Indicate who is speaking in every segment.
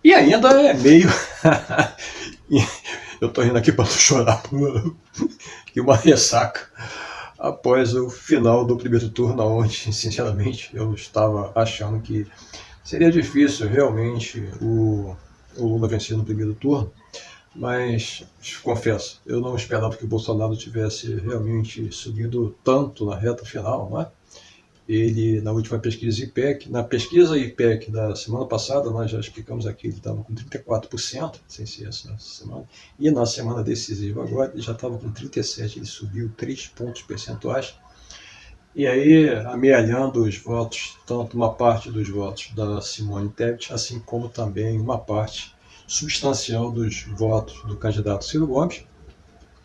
Speaker 1: E ainda é meio... Eu estou rindo aqui para não chorar, que uma ressaca após o final do primeiro turno, onde, sinceramente, eu estava achando que seria difícil realmente o Lula vencer no primeiro turno, mas confesso, eu não esperava que o Bolsonaro tivesse realmente subido tanto na reta final, né? Ele, na última pesquisa IPEC, na pesquisa IPEC da semana passada, nós já explicamos aqui, ele estava com 34%, sem ser essa semana, e na semana decisiva agora ele já estava com 37%, ele subiu 3 pontos percentuais, e aí amealhando os votos, tanto uma parte dos votos da Simone Tebet, assim como também uma parte substancial dos votos do candidato Ciro Gomes,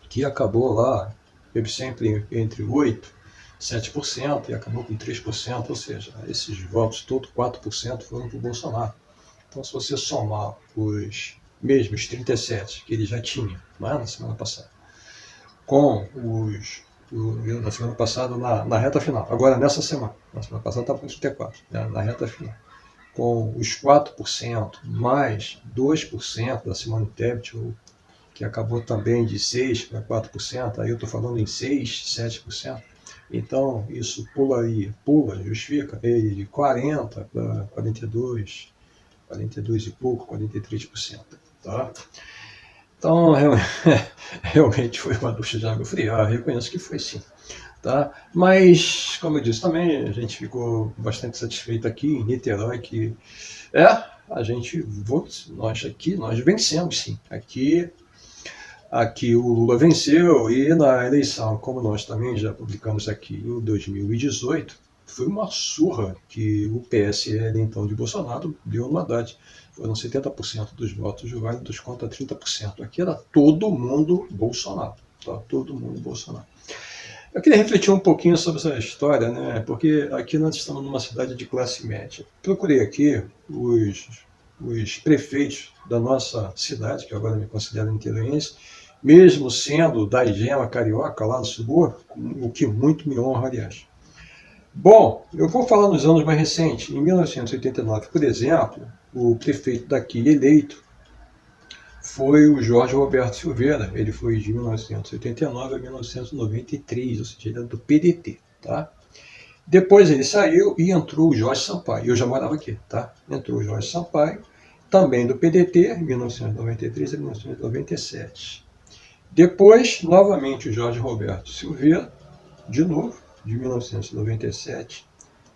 Speaker 1: que acabou lá, teve sempre entre 8% 7% e acabou com 3%, ou seja, esses votos todos, 4% foram para o Bolsonaro. Então, se você somar os mesmos 37 que ele já tinha na semana passada, com na semana passada na reta final, agora nessa semana, na semana passada estava com 34, né, na reta final, com os 4% mais 2% da Simone Tebet, que acabou também de 6% para 4%, aí eu estou falando em 6%, 7%, então isso justifica ele de 40% para 42%, 42% e pouco, 43%. Tá? Então, realmente foi uma ducha de água fria, reconheço que foi sim. Tá? Mas, como eu disse também, a gente ficou bastante satisfeito aqui em Niterói, que nós vencemos sim. Aqui o Lula venceu, e na eleição, como nós também já publicamos aqui em 2018, foi uma surra que o PSL, então, de Bolsonaro, deu no Haddad. Foram 70% dos votos válidos contra 30%. Aqui era todo mundo Bolsonaro. Tá? Todo mundo Bolsonaro. Eu queria refletir um pouquinho sobre essa história, né? Porque aqui nós estamos numa cidade de classe média. Procurei aqui os prefeitos da nossa cidade, que agora me considero niteroense, mesmo sendo da gema carioca, lá do subúrbio, o que muito me honra, aliás. Bom, eu vou falar nos anos mais recentes. Em 1989, por exemplo, o prefeito daqui eleito foi o Jorge Roberto Silveira. Ele foi de 1989 a 1993, ou seja, ele era do PDT, tá? Depois ele saiu e entrou o Jorge Sampaio. Eu já morava aqui, tá? Entrou o Jorge Sampaio, também do PDT, 1993 a 1997. Depois, novamente, o Jorge Roberto Silveira, de novo, de 1997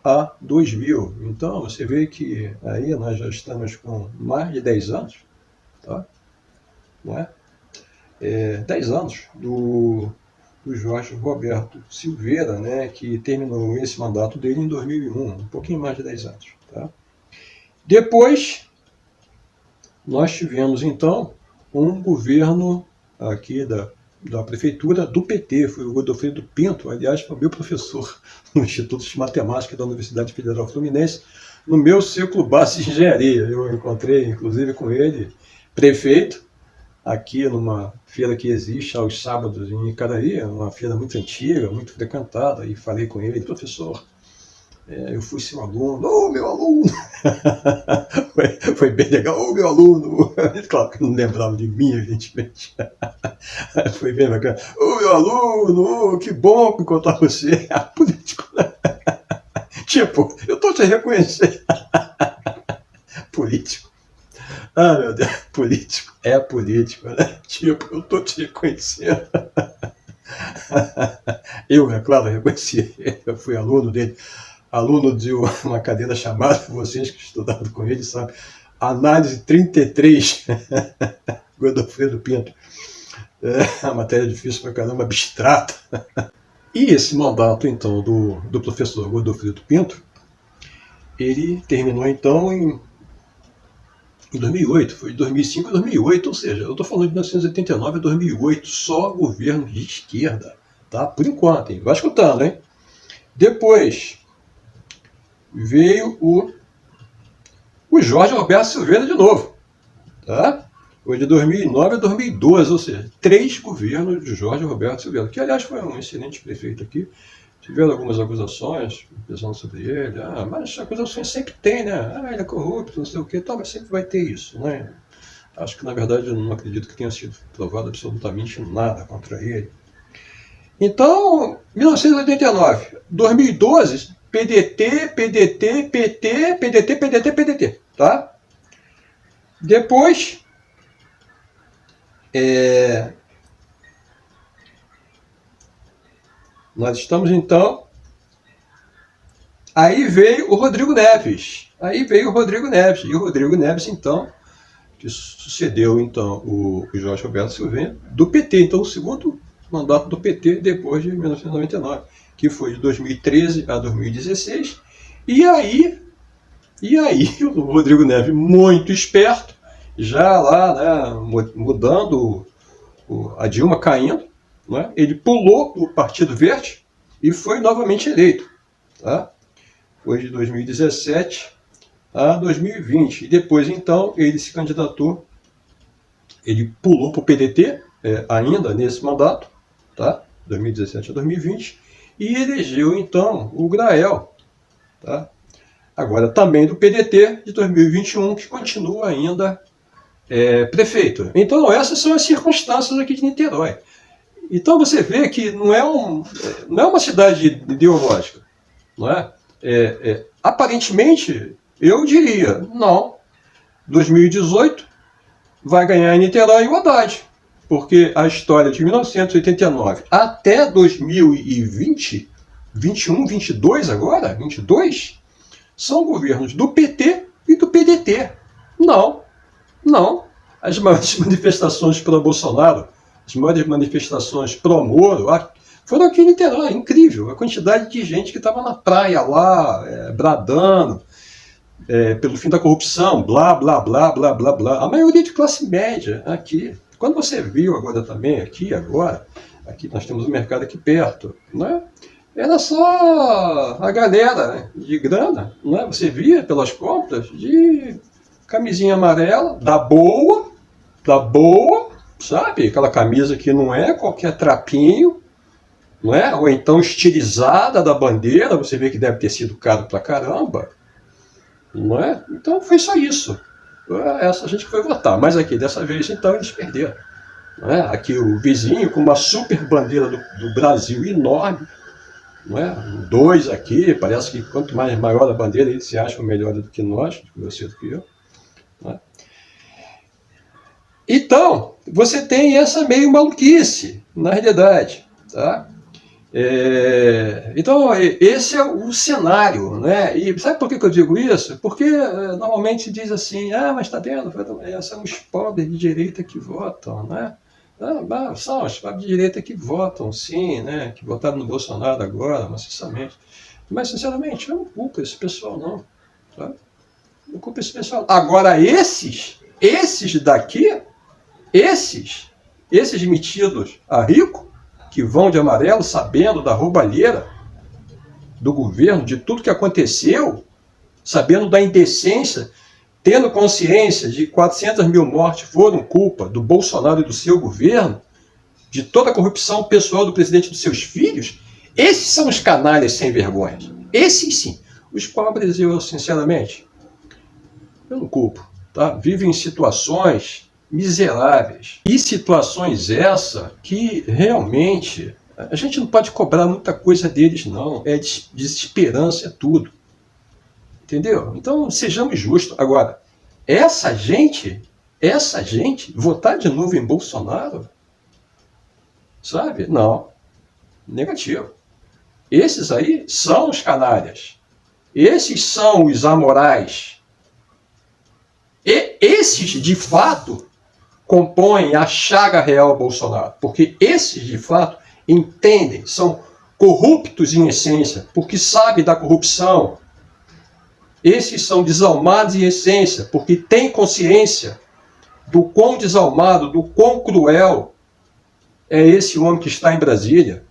Speaker 1: a 2000. Então, você vê que aí nós já estamos com mais de 10 anos, tá? Não é? 10 anos do Jorge Roberto Silveira, né, que terminou esse mandato dele em 2001, um pouquinho mais de 10 anos. Tá? Depois, nós tivemos, então, um governo aqui da prefeitura do PT, foi o Godofredo Pinto, aliás, foi meu professor no Instituto de Matemática da Universidade Federal Fluminense, no meu ciclo base de engenharia. Eu encontrei, inclusive, com ele, prefeito, aqui numa feira que existe aos sábados em Icaraí, uma feira muito antiga, muito frequentada, e falei com ele, professor, eu fui seu aluno, meu aluno, foi bem legal, meu aluno, claro que não lembrava de mim, evidentemente, foi bem bacana, meu aluno, que bom encontrar você, político, tipo, eu tô te reconhecendo, político. Ah, meu Deus, político. É político, né? Tipo, eu tô te reconhecendo. Eu, é claro, reconheci. Eu fui aluno dele. Aluno de uma cadeira chamada, vocês que estudaram com ele, sabem, Análise 33, Godofredo Pinto. É uma matéria difícil pra caramba, abstrata. E esse mandato, então, do professor Godofredo Pinto, ele terminou, então, em 2008, foi de 2005 a 2008, ou seja, eu estou falando de 1989 a 2008, só governo de esquerda, tá? Por enquanto, hein? Vai escutando, hein? Depois veio o Jorge Roberto Silveira de novo, tá? Foi de 2009 a 2012, ou seja, 3 governos de Jorge Roberto Silveira, que aliás foi um excelente prefeito aqui, tiveram algumas acusações pesando sobre ele. Mas acusações sempre tem, né? Ele é corrupto, não sei o quê, mas sempre vai ter isso, né? Acho que, na verdade, eu não acredito que tenha sido provado absolutamente nada contra ele. Então, 1989, 2012, PDT, PDT, PT, PDT, PDT, PDT, tá? Depois, nós estamos, então... Aí veio o Rodrigo Neves. E o Rodrigo Neves, então, que sucedeu, então, o Jorge Roberto Silveira, do PT. Então, o segundo mandato do PT depois de 1999, que foi de 2013 a 2016. E aí o Rodrigo Neves, muito esperto, já lá, né, mudando a Dilma caindo, né, ele pulou o Partido Verde e foi novamente eleito. Tá? Foi de 2017 a 2020. E depois, então, ele se candidatou, ele pulou para o PDT, ainda nesse mandato, tá? 2017 a 2020, e elegeu, então, o Grael, tá? Agora também do PDT de 2021, que continua ainda prefeito. Então, essas são as circunstâncias aqui de Niterói. Então, você vê que não é uma cidade ideológica, não é? Aparentemente, eu diria, não, 2018 vai ganhar em Niterói o Haddad, porque a história de 1989 até 2020, 21, 22 agora, 22, são governos do PT e do PDT. Não. As maiores manifestações pró-Bolsonaro, as maiores manifestações pró-Moro, foram aqui em Niterói. Incrível a quantidade de gente que estava na praia lá, bradando pelo fim da corrupção, blá, blá, blá, blá, blá, blá. A maioria de classe média aqui. Quando você viu agora também, aqui nós temos um mercado aqui perto, né? Era só a galera, né, de grana, né? Você via pelas compras de camisinha amarela, da boa, sabe? Aquela camisa que não é qualquer trapinho, não é? Ou então estilizada da bandeira, você vê que deve ter sido caro pra caramba, não é? Então foi só isso. Essa gente que foi votar, mas aqui dessa vez então eles perderam, não é? Aqui o vizinho com uma super bandeira do Brasil enorme, não é? Dois aqui, parece que quanto mais maior a bandeira eles se acham melhor do que nós, do que você, do que eu, não é? Então você tem essa meio maluquice na realidade, tá? Então, esse é o cenário, né? E sabe por que eu digo isso? Porque normalmente diz assim, mas está vendo, são os pobres de direita que votam, né? São os pobres de direita que votam, sim, né? Que votaram no Bolsonaro agora, maciçamente. Mas, sinceramente, eu não culpo esse pessoal, não. Tá? Não culpo esse pessoal. Agora, esses daqui, esses metidos a rico, que vão de amarelo, sabendo da roubalheira do governo, de tudo que aconteceu, sabendo da indecência, tendo consciência de 400 mil mortes foram culpa do Bolsonaro e do seu governo, de toda a corrupção pessoal do presidente e dos seus filhos, esses são os canalhas sem vergonha. Esses sim. Os pobres, eu, sinceramente, eu não culpo. Tá? Vivem em situações miseráveis. E situações essa que realmente a gente não pode cobrar muita coisa deles, não. É desesperança, é tudo. Entendeu? Então, sejamos justos. Agora, essa gente, votar de novo em Bolsonaro, sabe? Não. Negativo. Esses aí são os canalhas. Esses são os amorais. E esses, de fato, compõem a chaga real Bolsonaro, porque esses, de fato, entendem, são corruptos em essência, porque sabem da corrupção. Esses são desalmados em essência, porque têm consciência do quão desalmado, do quão cruel é esse homem que está em Brasília.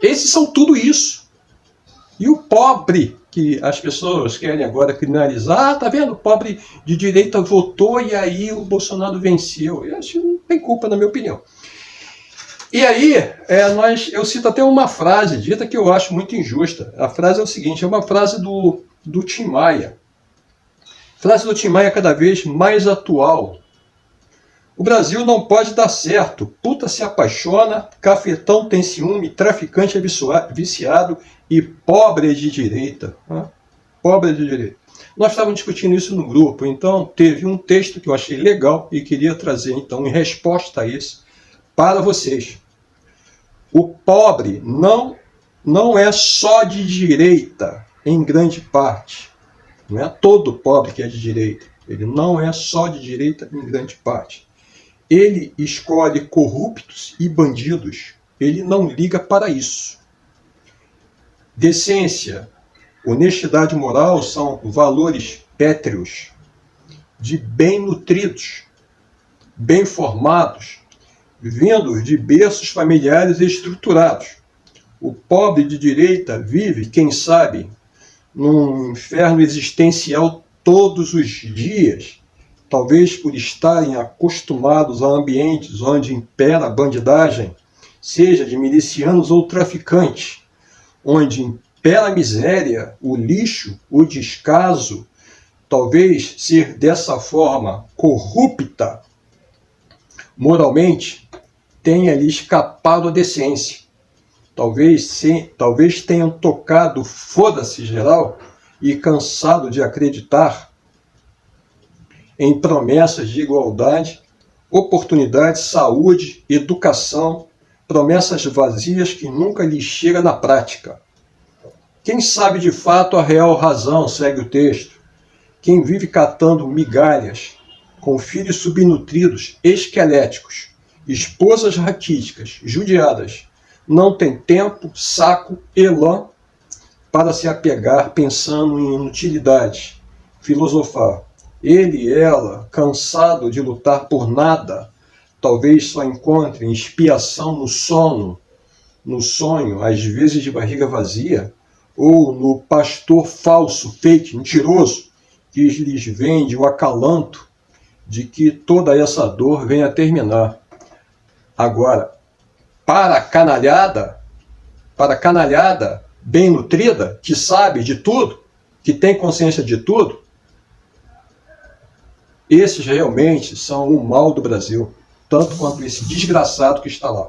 Speaker 1: Esses são tudo isso. E o pobre, que as pessoas querem agora criminalizar, tá vendo? O pobre de direita votou e aí o Bolsonaro venceu. Eu acho que não tem culpa, na minha opinião. E aí, eu cito até uma frase dita que eu acho muito injusta. A frase é o seguinte, é uma frase do Tim Maia. A frase do Tim Maia é cada vez mais atual. O Brasil não pode dar certo. Puta se apaixona, cafetão tem ciúme, traficante é viciado e pobre é de direita. Pobre é de direita. Nós estávamos discutindo isso no grupo, então teve um texto que eu achei legal e queria trazer, então, em resposta a isso, para vocês. O pobre não é só de direita, em grande parte. Não é todo pobre que é de direita. Ele não é só de direita, em grande parte. Ele escolhe corruptos e bandidos. Ele não liga para isso. Decência, honestidade moral são valores pétreos, de bem nutridos, bem formados, vindos de berços familiares estruturados. O pobre de direita vive, quem sabe, num inferno existencial todos os dias, talvez por estarem acostumados a ambientes onde impera a bandidagem, seja de milicianos ou traficantes, onde impera a miséria, o lixo, o descaso, talvez ser dessa forma corrupta moralmente, tenha lhe escapado a decência. Talvez tenham tocado foda-se geral e cansado de acreditar em promessas de igualdade, oportunidade, saúde, educação, promessas vazias que nunca lhes chega na prática. Quem sabe de fato a real razão, segue o texto. Quem vive catando migalhas, com filhos subnutridos, esqueléticos, esposas raquíticas, judiadas, não tem tempo, saco, elan para se apegar pensando em inutilidades, filosofar. Ele e ela, cansado de lutar por nada, talvez só encontrem expiação no sonho, às vezes de barriga vazia, ou no pastor falso, fake, mentiroso, que lhes vende o acalanto de que toda essa dor venha a terminar. Agora, para a canalhada bem nutrida, que sabe de tudo, que tem consciência de tudo, esses realmente são o mal do Brasil, tanto quanto esse desgraçado que está lá.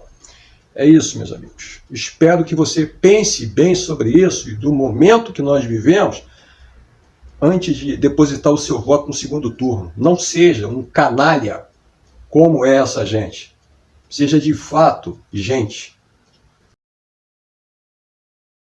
Speaker 1: É isso, meus amigos. Espero que você pense bem sobre isso e do momento que nós vivemos antes de depositar o seu voto no segundo turno. Não seja um canalha como é essa gente. Seja de fato gente.